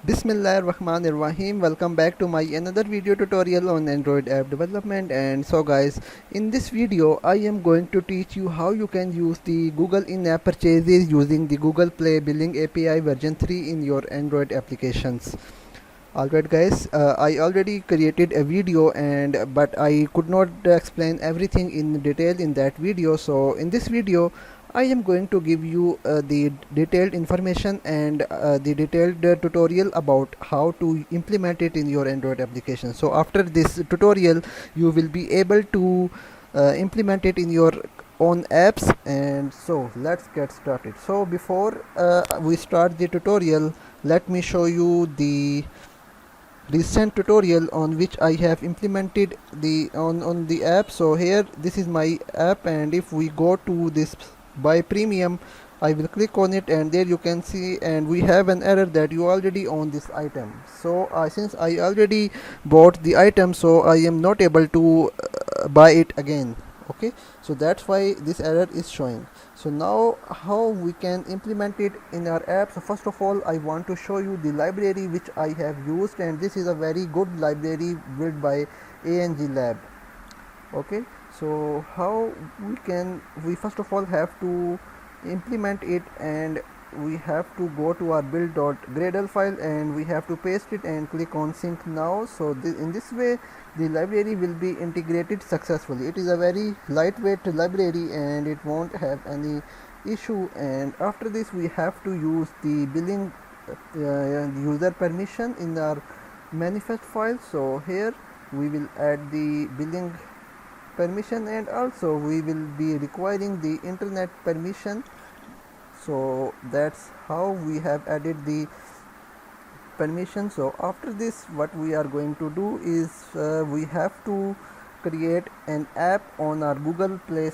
Bismillahirrahmanirrahim. Welcome back to my another video tutorial on Android app development. And so guys, in this video I am going to teach you how you can use the Google in-app purchases using the Google Play Billing API version 3 in your Android applications. Alright guys, I already created a video but I could not explain everything in detail in that video. So in this video I am going to give you the detailed information and the detailed tutorial about how to implement it in your Android application. So after this tutorial you will be able to implement it in your own apps. And so let's get started. So before we start the tutorial, let me show you the recent tutorial on which I have implemented the on the app. So here this is my app, and if we go to this buy premium, I will click on it, and there you can see, and we have an error that you already own this item. So since I already bought the item, so I am not able to buy it again. Okay, so that's why this error is showing. So now how we can implement it in our app. So first of all I want to show you the library which I have used, and this is a very good library built by ANG Lab. Okay, so how we first of all have to implement it, and we have to go to our build.gradle file, and we have to paste it and click on sync now. So in this way the library will be integrated successfully. It is a very lightweight library and it won't have any issue. And after this we have to use the billing user permission in our manifest file. So here we will add the billing permission, and also we will be requiring the internet permission. So that's how we have added the permission. So after this what we are going to do is we have to create an app on our Google Play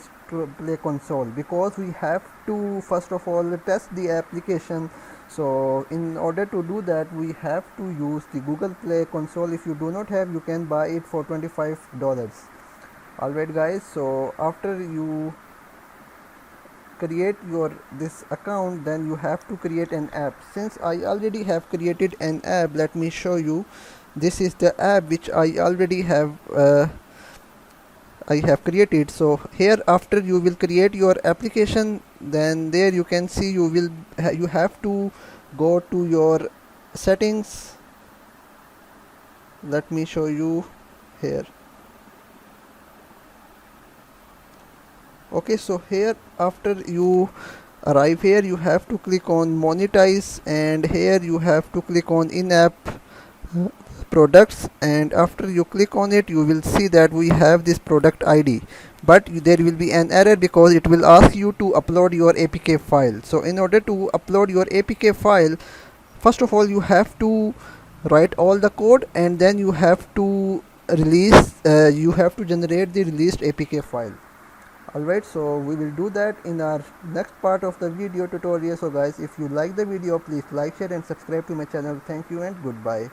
console, because we have to first of all test the application. So in order to do that we have to use the Google Play console. If you do not have, you can buy it for $25. Alright guys, so after you create your this account, then you have to create an app. Since I already have created an app, let me show you. This is the app which I already have created. So here after you will create your application, then there you can see you have to go to your settings. Let me show you here. Okay, so here after you arrive here, you have to click on monetize, and here you have to click on in-app products, and after you click on it you will see that we have this product ID, but there will be an error because it will ask you to upload your APK file. So in order to upload your APK file, first of all you have to write all the code, and then you have to generate the released APK file. Alright, so we will do that in our next part of the video tutorial. So guys, if you like the video, please like, share and subscribe to my channel. Thank you and goodbye.